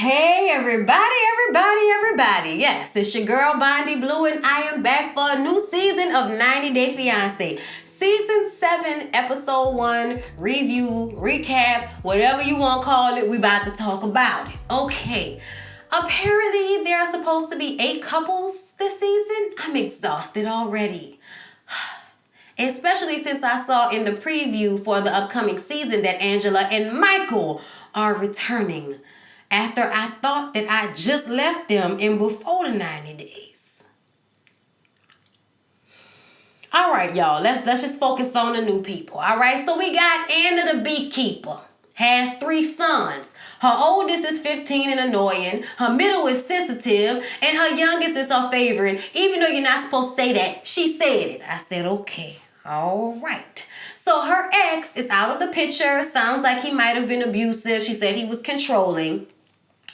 Hey everybody. Yes, it's your girl Bondy Blue and I am back for a new season of 90 Day Fiance. Season 7, episode 1, review, recap, whatever you want to call it, we about to talk about it. Okay. Apparently there are supposed to be 8 couples this season. I'm exhausted already. Especially since I saw in the preview for the upcoming season that Angela and Michael are returning after I thought that I just left them in before the 90 days. All right, y'all, let's just focus on the new people. All right, so we got Anna the beekeeper. Has 3 sons. Her oldest is 15 and annoying. Her middle is sensitive. And her youngest is her favorite. Even though you're not supposed to say that, she said it. I said, okay. All right. So her ex is out of the picture. Sounds like he might have been abusive. She said he was controlling.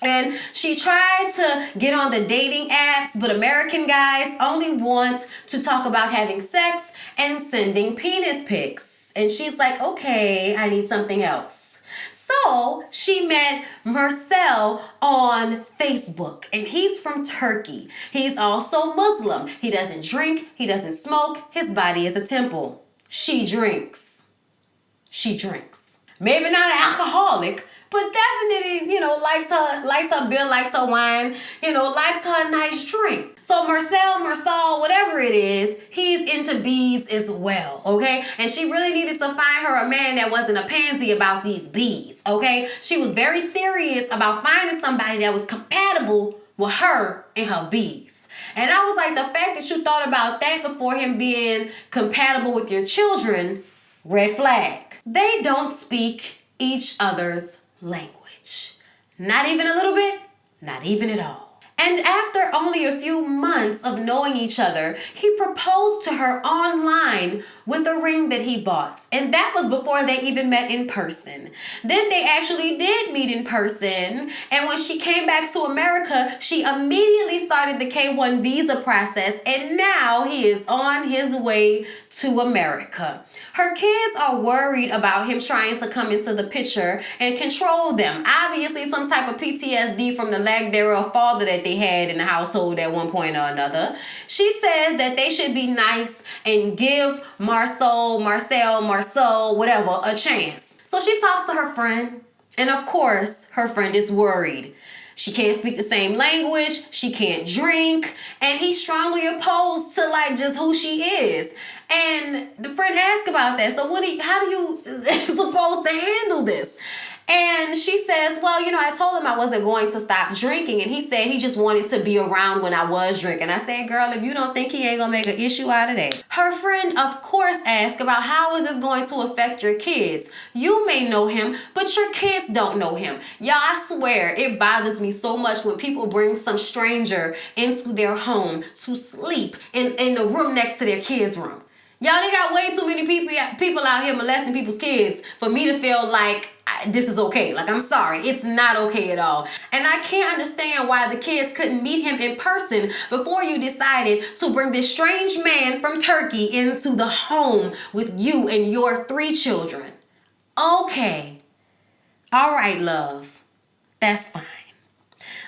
And she tried to get on the dating apps, but American guys only want to talk about having sex and sending penis pics. And she's like, okay, I need something else. So she met Marcel on Facebook, and he's from Turkey. He's also Muslim. He doesn't drink. He doesn't smoke. His body is a temple. She drinks. Maybe not an alcoholic, but definitely, likes her beer, likes her wine, likes her nice drink. So Marcel, whatever it is, he's into bees as well, okay? And she really needed to find her a man that wasn't a pansy about these bees, okay? She was very serious about finding somebody that was compatible with her and her bees. And I was like, the fact that you thought about that before him being compatible with your children, red flag. They don't speak each other's language. Not even a little bit, not even at all. And after only a few months of knowing each other, he proposed to her online with a ring that he bought. And that was before they even met in person. Then they actually did meet in person. And when she came back to America, she immediately started the K-1 visa process. And now he is on his way to America. Her kids are worried about him trying to come into the picture and control them. Obviously, some type of PTSD from the lack thereof father that they had in the household at one point or another. She says that they should be nice and give Marcel, whatever, a chance. So she talks to her friend, and of course, her friend is worried. She can't speak the same language, she can't drink, and he's strongly opposed to just who she is. And the friend asked about that. So how do you supposed to handle this? And she says, well, I told him I wasn't going to stop drinking. And he said he just wanted to be around when I was drinking. I said, girl, if you don't think he ain't going to make an issue out of that. Her friend, of course, asked about how is this going to affect your kids? You may know him, but your kids don't know him. Y'all, I swear, it bothers me so much when people bring some stranger into their home to sleep in the room next to their kids' room. Y'all, they got way too many people out here molesting people's kids for me to feel like this is okay. I'm sorry. It's not okay at all. And I can't understand why the kids couldn't meet him in person before you decided to bring this strange man from Turkey into the home with you and your 3 children. Okay. All right, love. That's fine.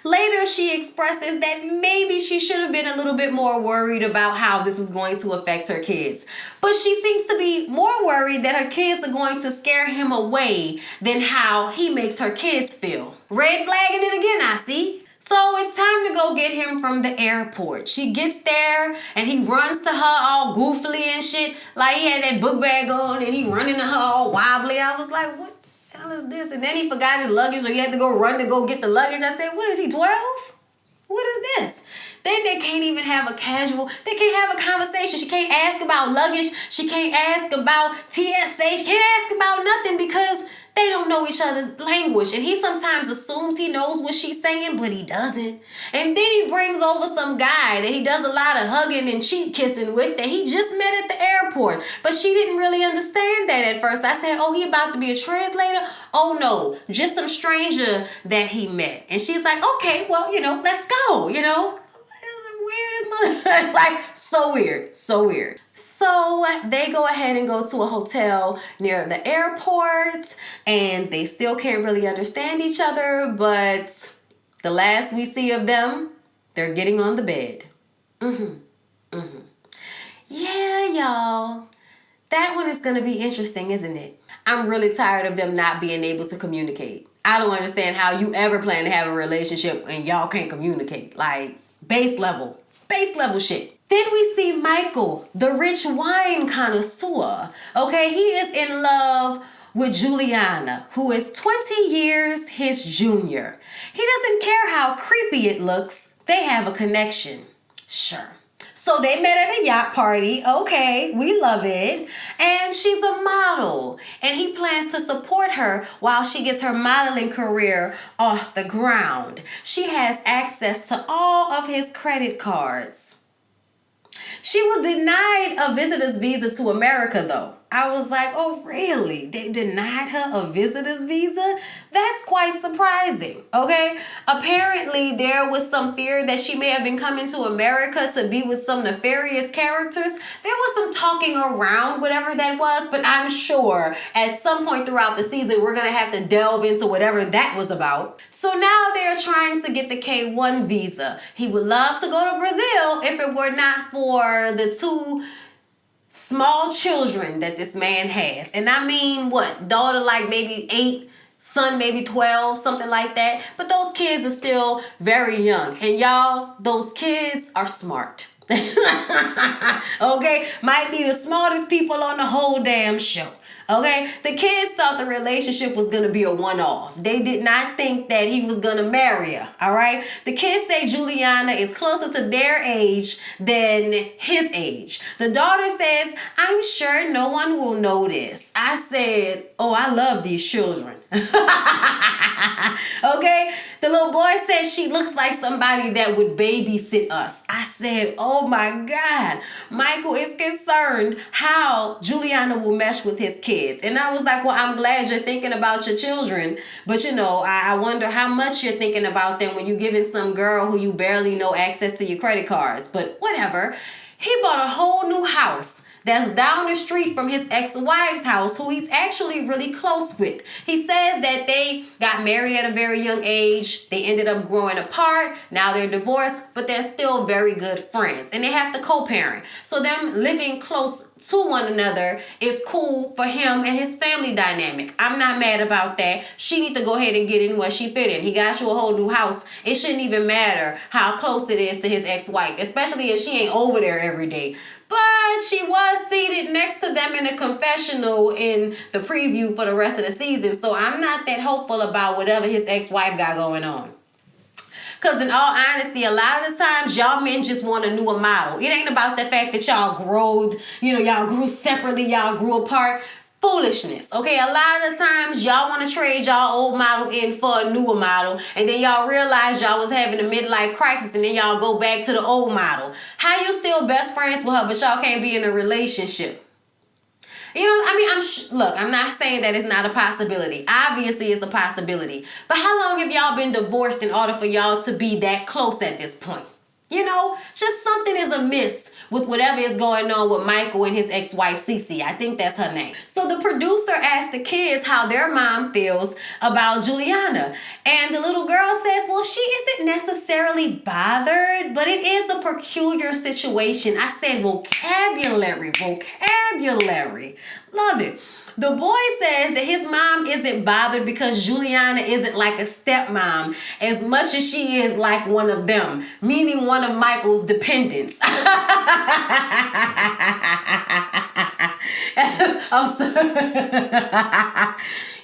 Later, she expresses that maybe she should have been a little bit more worried about how this was going to affect her kids. But she seems to be more worried that her kids are going to scare him away than how he makes her kids feel. Red flagging it again, I see. So it's time to go get him from the airport. She gets there and he runs to her all goofily and shit. Like he had that book bag on and he running to her all wobbly. I was like, what? Hell is this? And then he forgot his luggage, so he had to go run to go get the luggage. I said, what is he, 12? What is this? Then they can't even have they can't have a conversation. She can't ask about luggage. She can't ask about TSA. She can't ask about nothing because they don't know each other's language. And he sometimes assumes he knows what she's saying, but he doesn't. And then he brings over some guy that he does a lot of hugging and cheek kissing with that he just met at the airport. But she didn't really understand that at first. I said, oh, he about to be a translator? Oh, no, just some stranger that he met. And she's like, okay, well, let's go, Weird as so weird. So they go ahead and go to a hotel near the airport, and they still can't really understand each other, but The last we see of them, they're getting on the bed. Yeah, y'all. That one is going to be interesting, isn't it? I'm really tired of them not being able to communicate. I don't understand how you ever plan to have a relationship and y'all can't communicate. Like, base level shit. Then we see Michael, the rich wine connoisseur. Okay, he is in love with Juliana, who is 20 years his junior. He doesn't care how creepy it looks. They have a connection. Sure. So they met at a yacht party. Okay, we love it. And she's a model. And he plans to support her while she gets her modeling career off the ground. She has access to all of his credit cards. She was denied a visitor's visa to America, though. I was like, oh, really? They denied her a visitor's visa? That's quite surprising, okay? Apparently, there was some fear that she may have been coming to America to be with some nefarious characters. There was some talking around whatever that was, but I'm sure at some point throughout the season, we're going to have to delve into whatever that was about. So now they're trying to get the K1 visa. He would love to go to Brazil if it were not for the two small children that this man has. And I mean, what? Daughter like maybe 8, son maybe 12, something like that. But those kids are still very young. And y'all, those kids are smart. Okay? Might be the smartest people on the whole damn show. Okay? The kids thought the relationship was going to be a one-off. They did not think that he was going to marry her. All right? The kids say Juliana is closer to their age than his age. The daughter says, I'm sure no one will notice. I said, oh, I love these children. Okay? The little boy said she looks like somebody that would babysit us. I said, oh my God. Michael is concerned how Juliana will mesh with his kids. And I was like, well, I'm glad you're thinking about your children. But you know, I wonder how much you're thinking about them when you're giving some girl who you barely know access to your credit cards. But whatever. He bought a whole new house that's down the street from his ex-wife's house, who he's actually really close with. He says that they got married at a very young age. They ended up growing apart. Now they're divorced, but they're still very good friends. And they have to co-parent. So them living close to one another is cool for him and his family dynamic. I'm not mad about that. She need to go ahead and get in where she fit in. He got you a whole new house. It shouldn't even matter how close it is to his ex-wife, especially if she ain't over there every day. But she was seated next to them in a confessional in the preview for the rest of the season. So I'm not that hopeful about whatever his ex-wife got going on. Because in all honesty, a lot of the times, y'all men just want a newer model. It ain't about the fact that y'all growed, y'all grew separately, y'all grew apart. Foolishness, okay? A lot of the times, y'all want to trade y'all old model in for a newer model, and then y'all realize y'all was having a midlife crisis, and then y'all go back to the old model. How you still best friends with her, but y'all can't be in a relationship? Look, I'm not saying that it's not a possibility. Obviously, it's a possibility. But how long have y'all been divorced in order for y'all to be that close at this point? Just something is amiss with whatever is going on with Michael and his ex-wife, Cece. I think that's her name. So the producer asked the kids how their mom feels about Juliana. And the little girl says, well, she isn't necessarily bothered, but it is a peculiar situation. I said vocabulary. Love it. The boy says that his mom isn't bothered because Juliana isn't like a stepmom as much as she is like one of them, meaning one of Michael's dependents. I'm sorry.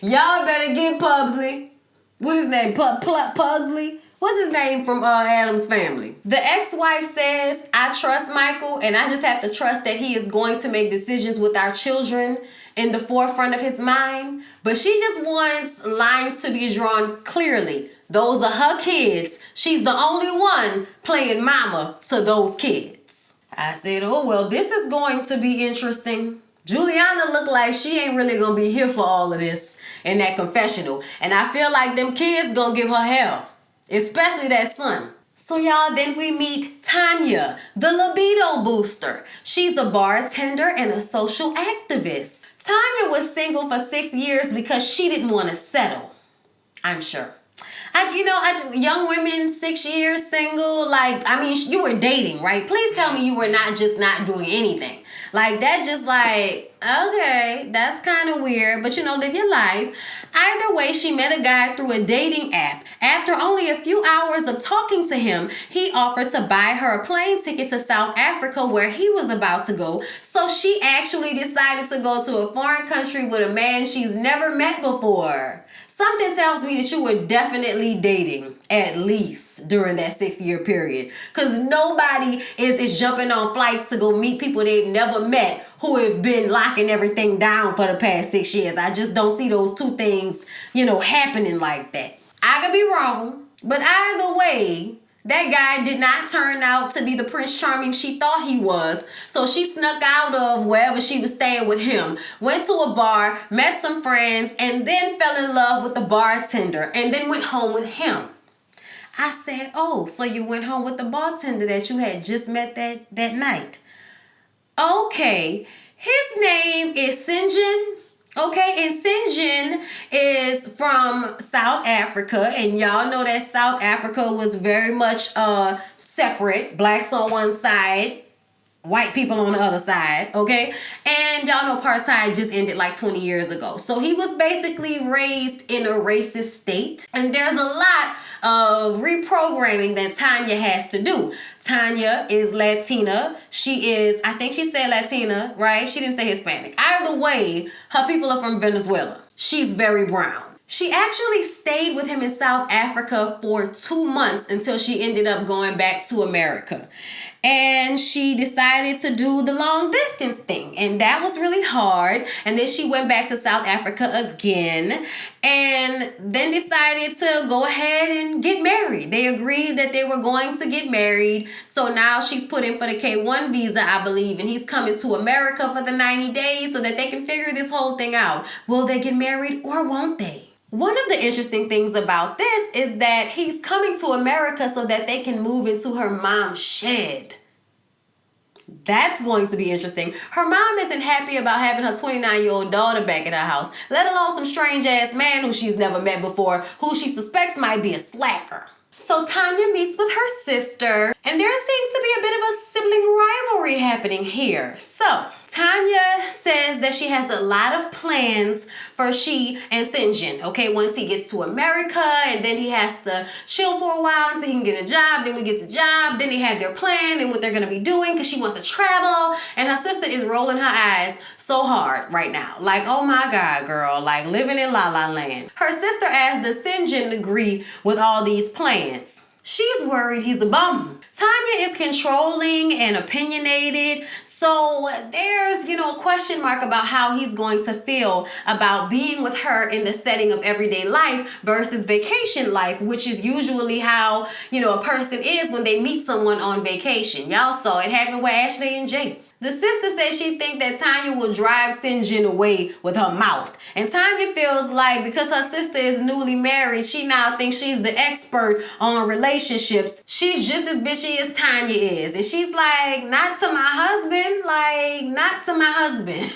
Y'all better get Pugsley. What is his name? Pugsley? What's his name from Adam's Family? The ex-wife says, I trust Michael, and I just have to trust that he is going to make decisions with our children in the forefront of his mind. But she just wants lines to be drawn clearly. Those are her kids. She's the only one playing mama to those kids. I said, oh, well, this is going to be interesting. Juliana looked like she ain't really going to be here for all of this in that confessional. And I feel like them kids going to give her hell. Especially that son. So y'all, then we meet Tanya, the libido booster. She's a bartender and a social activist. Tanya was single for 6 years because she didn't want to settle, I'm sure. Young women, 6 years single, like, I mean, you were dating, right? Please tell me you were not just not doing anything. Like, that just like, okay, that's kind of weird, but live your life. Either way, she met a guy through a dating app. After only a few hours of talking to him, he offered to buy her a plane ticket to South Africa where he was about to go. So she actually decided to go to a foreign country with a man she's never met before. Something tells me that you were definitely dating, at least during that 6-year period. Because nobody is jumping on flights to go meet people they've never met who have been locking everything down for the past 6 years. I just don't see those two things, happening like that. I could be wrong, but either way, that guy did not turn out to be the Prince Charming she thought he was. So she snuck out of wherever she was staying with him, went to a bar, met some friends, and then fell in love with the bartender, and then went home with him. I said, oh, so you went home with the bartender that you had just met that night. Okay, his name is Sinjin. Okay, and Sinjin is from South Africa, and y'all know that South Africa was very much separate. Blacks on one side, white people on the other side, okay? And y'all know apartheid just ended like 20 years ago. So he was basically raised in a racist state, and there's a lot of reprogramming that Tanya has to do. Tanya is Latina. She is, I think she said Latina, right? She didn't say Hispanic. Either way, her people are from Venezuela. She's very brown. She actually stayed with him in South Africa for 2 months until she ended up going back to America. And she decided to do the long distance thing. And that was really hard. And then she went back to South Africa again and then decided to go ahead and get married. They agreed that they were going to get married. So now she's put in for the K1 visa, I believe. And he's coming to America for the 90 days so that they can figure this whole thing out. Will they get married or won't they? One of the interesting things about this is that he's coming to America so that they can move into her mom's shed. That's going to be interesting. Her mom isn't happy about having her 29-year-old daughter back at her house, let alone some strange-ass man who she's never met before, who she suspects might be a slacker. So Tanya meets with her sister, and there seems to be a bit of a sibling rivalry happening here. So Tanya says that she has a lot of plans for she and Sinjin, okay? Once he gets to America, and then he has to chill for a while until he can get a job. Then when he gets a job, then they have their plan and what they're going to be doing because she wants to travel. And her sister is rolling her eyes so hard right now. Like, oh my God, girl, like living in La La Land. Her sister asked does Sinjin agree with all these plans. She's worried he's a bum. Tanya is controlling and opinionated, so there's, a question mark about how he's going to feel about being with her in the setting of everyday life versus vacation life, which is usually how, a person is when they meet someone on vacation. Y'all saw it happen with Ashley and Jay. The sister says she thinks that Tanya will drive Sinjin away with her mouth. And Tanya feels like because her sister is newly married, she now thinks she's the expert on relationships. She's just as bitchy as Tanya is. And she's like, not to my husband, not to my husband.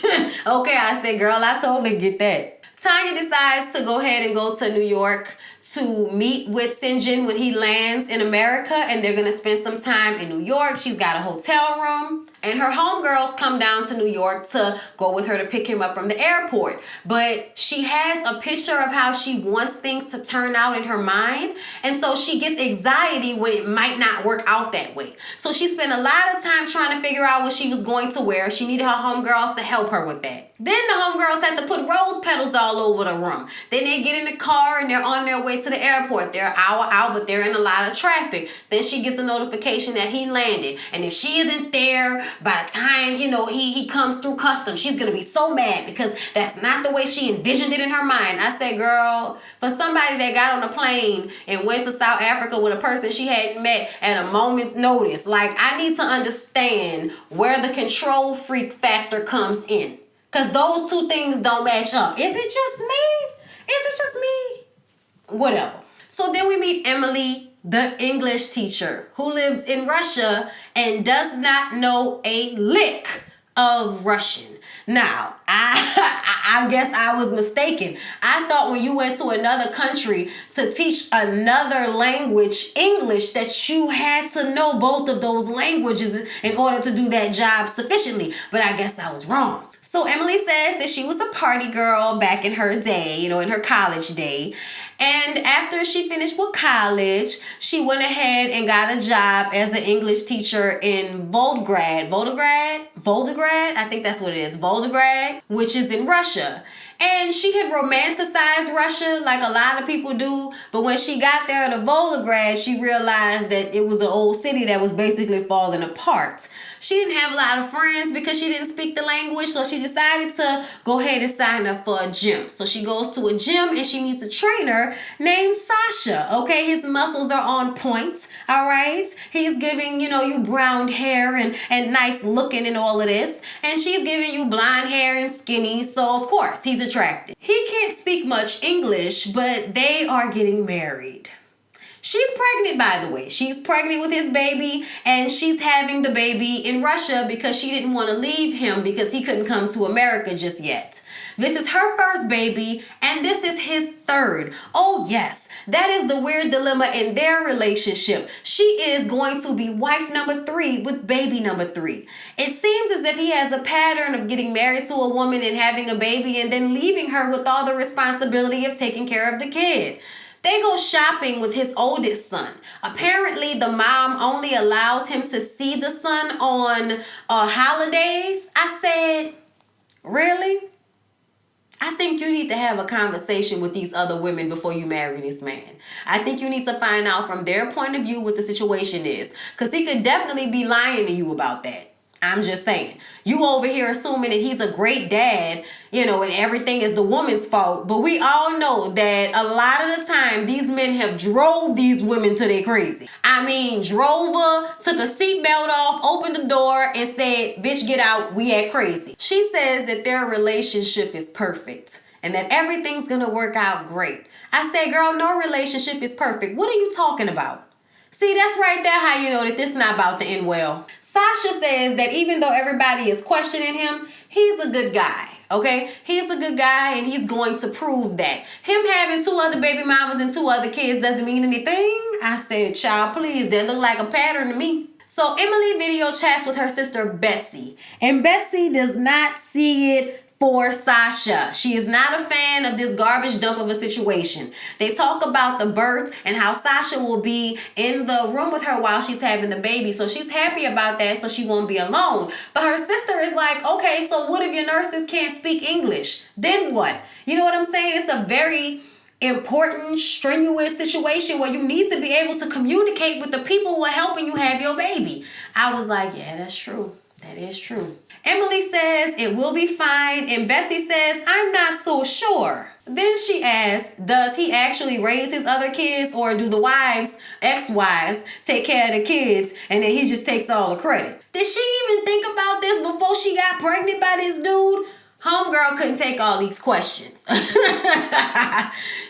Okay, I said, girl, I totally get that. Tanya decides to go ahead and go to New York to meet with Sinjin when he lands in America, and they're going to spend some time in New York. She's got a hotel room, and her homegirls come down to New York to go with her to pick him up from the airport. But she has a picture of how she wants things to turn out in her mind, and so she gets anxiety when it might not work out that way. So she spent a lot of time trying to figure out what she was going to wear. She needed her homegirls to help her with that. Then the homegirls had to put rose petals all over the room. Then they get in the car and they're on their way to the airport. They're an hour out, but they're in a lot of traffic. Then she gets a notification that he landed. And if she isn't there by the time, he comes through customs, she's going to be so mad because that's not the way she envisioned it in her mind. I said, girl, for somebody that got on a plane and went to South Africa with a person she hadn't met at a moment's notice, I need to understand where the control freak factor comes in. Because those two things don't match up. Is it just me? Is it just me? Whatever. So then we meet Emily, the English teacher, who lives in Russia and does not know a lick of Russian. Now, I guess I was mistaken. I thought when you went to another country to teach another language, English, that you had to know both of those languages in order to do that job sufficiently. But I guess I was wrong. So Emily says that she was a party girl back in her day, in her college day. And after she finished with college, she went ahead and got a job as an English teacher in Volgograd, I think that's what it is, Volgograd, which is in Russia. And she had romanticized Russia like a lot of people do. But when she got there to Volgograd, she realized that it was an old city that was basically falling apart. She didn't have a lot of friends because she didn't speak the language. So she decided to go ahead and sign up for a gym. So she goes to a gym and she meets a trainer named Sasha. Okay, his muscles are on point. All right. He's giving, you brown hair and nice looking and all of this. And she's giving you blonde hair and skinny. So of course he's attracted. He can't speak much English, but they are getting married. She's pregnant, by the way. She's pregnant with his baby, and she's having the baby in Russia because she didn't want to leave him because he couldn't come to America just yet. This is her first baby, and this is his third. Oh, yes, that is the weird dilemma in their relationship. She is going to be wife number 3 with baby number 3. It seems as if he has a pattern of getting married to a woman and having a baby and then leaving her with all the responsibility of taking care of the kid. They go shopping with his oldest son. Apparently, the mom only allows him to see the son on holidays. I said, really? I think you need to have a conversation with these other women before you marry this man. I think you need to find out from their point of view what the situation is. Because he could definitely be lying to you about that. I'm just saying. You over here assuming that he's a great dad, and everything is the woman's fault. But we all know that a lot of the time, these men have drove these women to their crazy. I mean, drove her, took a seatbelt off, opened the door, and said, bitch, get out, we act crazy. She says that their relationship is perfect and that everything's going to work out great. I said, girl, no relationship is perfect. What are you talking about? See, that's right there how you know that this is not about to end well. Sasha says that even though everybody is questioning him, he's a good guy, okay? He's a good guy, and he's going to prove that. Him having 2 other baby mamas and 2 other kids doesn't mean anything. I said, child, please, that look like a pattern to me. So Emily video chats with her sister Betsy, and Betsy does not see it for Sasha. She is not a fan of this garbage dump of a situation. They talk about the birth and how Sasha will be in the room with her while she's having the baby. So she's happy about that so she won't be alone. But her sister is like, okay, so what if your nurses can't speak English? Then what? You know what I'm saying? It's a very important, strenuous situation where you need to be able to communicate with the people who are helping you have your baby. I was like, yeah, that's true. That is true. Emily says it will be fine, and Betsy says, I'm not so sure. Then she asks, does he actually raise his other kids, or do the wives, ex-wives, take care of the kids, and then he just takes all the credit? Did she even think about this before she got pregnant by this dude? Homegirl couldn't take all these questions.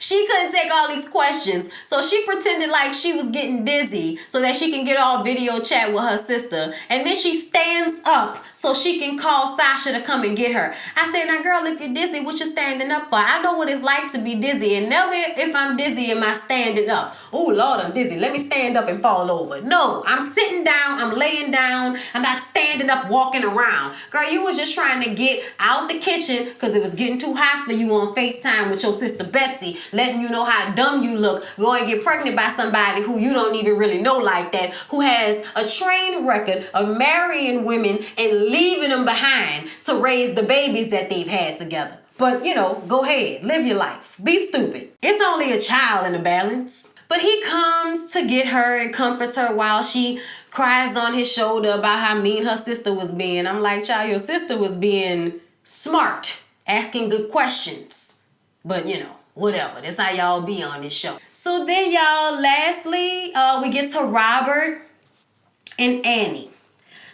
She couldn't take all these questions. So she pretended like she was getting dizzy so that she can get all video chat with her sister. And then she stands up so she can call Sasha to come and get her. I said, now girl, if you're dizzy, what you standing up for? I know what it's like to be dizzy. And never if I'm dizzy am I standing up. Oh, Lord, I'm dizzy. Let me stand up and fall over. No, I'm sitting down. I'm laying down. I'm not standing up, walking around. Girl, you was just trying to get out the kitchen because it was getting too hot for you on FaceTime with your sister Betsy, letting you know how dumb you look, go and get pregnant by somebody who you don't even really know like that, who has a train record of marrying women and leaving them behind to raise the babies that they've had together. But, go ahead, live your life. Be stupid. It's only a child in the balance. But he comes to get her and comforts her while she cries on his shoulder about how mean her sister was being. I'm like, child, your sister was being smart, asking good questions. But, whatever. That's how y'all be on this show. So then, y'all, lastly, we get to Robert and Annie.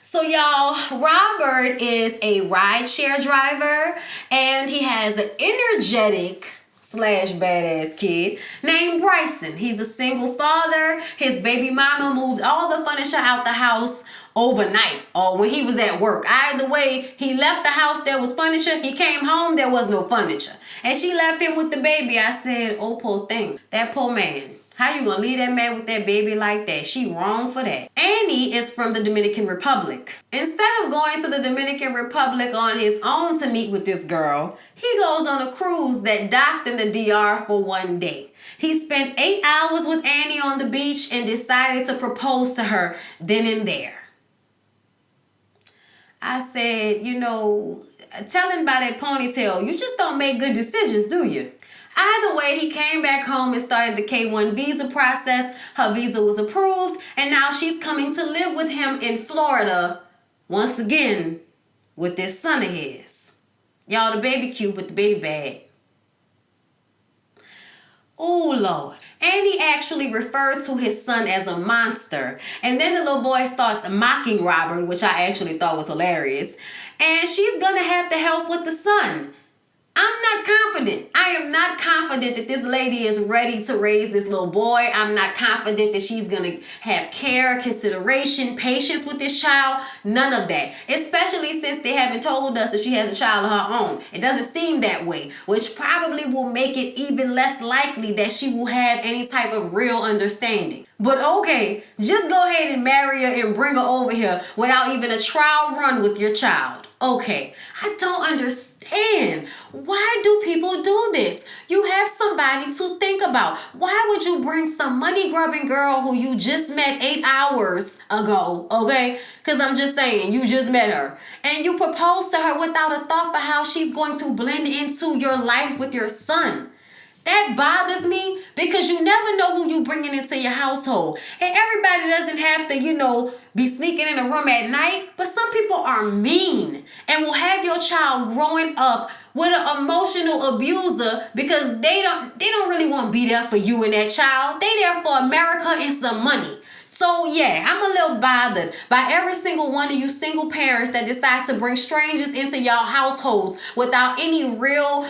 So, y'all, Robert is a rideshare driver, and he has an energetic / badass kid named Bryson. He's a single father. His baby mama moved all the furniture out the house overnight or when he was at work. Either way, he left the house, there was furniture. He came home, there was no furniture. And she left him with the baby. I said, oh, poor thing. That poor man. How you gonna leave that man with that baby like that? She wrong for that. Andy is from the Dominican Republic. Instead of going to the Dominican Republic on his own to meet with this girl, he goes on a cruise that docked in the DR for one day. He spent 8 hours with Annie on the beach and decided to propose to her then and there. I said, you know, telling by that ponytail, you just don't make good decisions, do you? Either way, he came back home and started the K1 visa process. Her visa was approved, and now she's coming to live with him in Florida once again with this son of his. Y'all, the baby cute with the baby bag. Oh, Lord. Andy actually referred to his son as a monster. And then the little boy starts mocking Robert, which I actually thought was hilarious. And she's going to have to help with the son. I'm not confident. I am not confident that this lady is ready to raise this little boy. I'm not confident that she's going to have care, consideration, patience with this child. None of that. Especially since they haven't told us if she has a child of her own. It doesn't seem that way, which probably will make it even less likely that she will have any type of real understanding. But okay, just go ahead and marry her and bring her over here without even a trial run with your child. Okay, I don't understand. Why do people do this? You have somebody to think about. Why would you bring some money-grubbing girl who you just met 8 hours ago, okay? Because I'm just saying, you just met her. And you propose to her without a thought for how she's going to blend into your life with your son. That bothers me because you never know who you bringing into your household. And everybody doesn't have to, be sneaking in a room at night. But some people are mean and will have your child growing up with an emotional abuser because they don't really want to be there for you and that child. They there for America and some money. So yeah, I'm a little bothered by every single one of you single parents that decide to bring strangers into y'all households without any real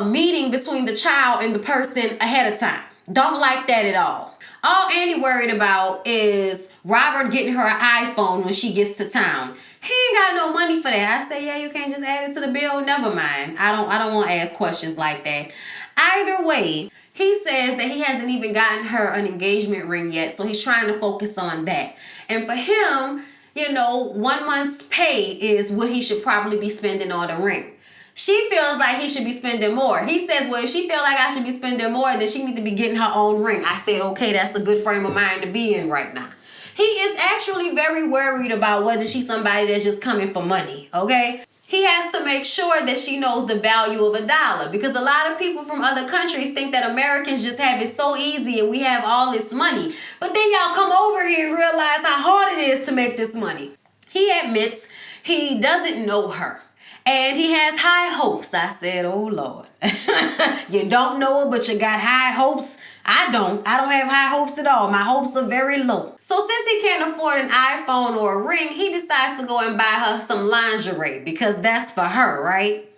meeting between the child and the person ahead of time. Don't like that at all. All Andy worried about is Robert getting her an iPhone when she gets to town. He ain't got no money for that. I say, yeah, you can't just add it to the bill. Never mind. I don't want to ask questions like that. Either way, he says that he hasn't even gotten her an engagement ring yet, so he's trying to focus on that. And for him, 1 month's pay is what he should probably be spending on the ring. She feels like he should be spending more. He says, well, if she feels like I should be spending more, then she needs to be getting her own ring. I said, okay, that's a good frame of mind to be in right now. He is actually very worried about whether she's somebody that's just coming for money, okay? He has to make sure that she knows the value of a dollar because a lot of people from other countries think that Americans just have it so easy and we have all this money. But then y'all come over here and realize how hard it is to make this money. He admits he doesn't know her and he has high hopes. I said, oh, Lord, you don't know her, but you got high hopes. I don't have high hopes at all. My hopes are very low. So since he can't afford an iPhone or a ring, he decides to go and buy her some lingerie because that's for her, right?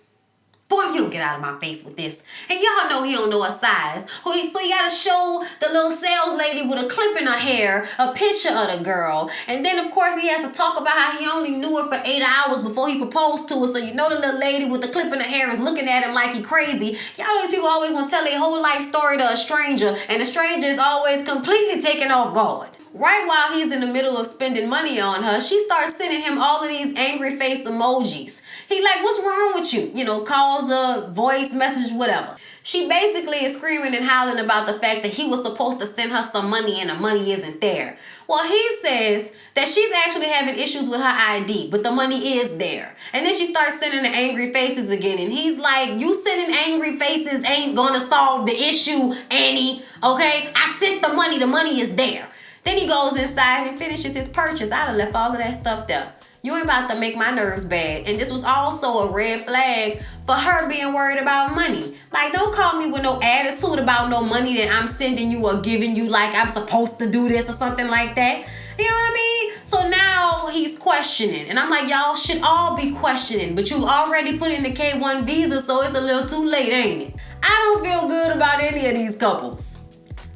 Boy, if you don't get out of my face with this. And y'all know he don't know her size. So he got to show the little sales lady with a clip in her hair a picture of the girl. And then, of course, he has to talk about how he only knew her for 8 hours before he proposed to her. So the little lady with the clip in her hair is looking at him like he crazy. Y'all know these people always want to tell their whole life story to a stranger. And the stranger is always completely taken off guard. Right while he's in the middle of spending money on her, she starts sending him all of these angry face emojis. He like, what's wrong with you? Calls a voice message, whatever. She basically is screaming and howling about the fact that he was supposed to send her some money and the money isn't there. Well, he says that she's actually having issues with her ID, but the money is there. And then she starts sending the angry faces again. And he's like, you sending angry faces ain't gonna solve the issue, Annie. Okay? I sent the money is there. Then he goes inside and finishes his purchase. I'd have left all of that stuff there. You ain't about to make my nerves bad. And this was also a red flag for her being worried about money. Like, don't call me with no attitude about no money that I'm sending you or giving you like I'm supposed to do this or something like that. You know what I mean? So now he's questioning. And I'm like, y'all should all be questioning. But you've already put in the K1 visa, so it's a little too late, ain't it? I don't feel good about any of these couples.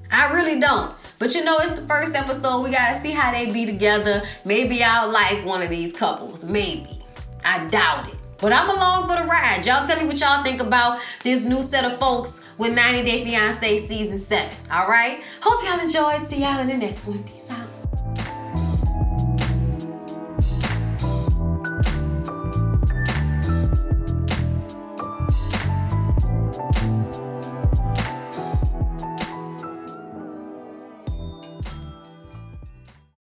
I really don't. But you know, it's the first episode. We gotta see how they be together. Maybe I'll like one of these couples. Maybe. I doubt it. But I'm along for the ride. Y'all tell me what y'all think about this new set of folks with 90 Day Fiance Season 7. All right? Hope y'all enjoyed. See y'all in the next one. Peace out.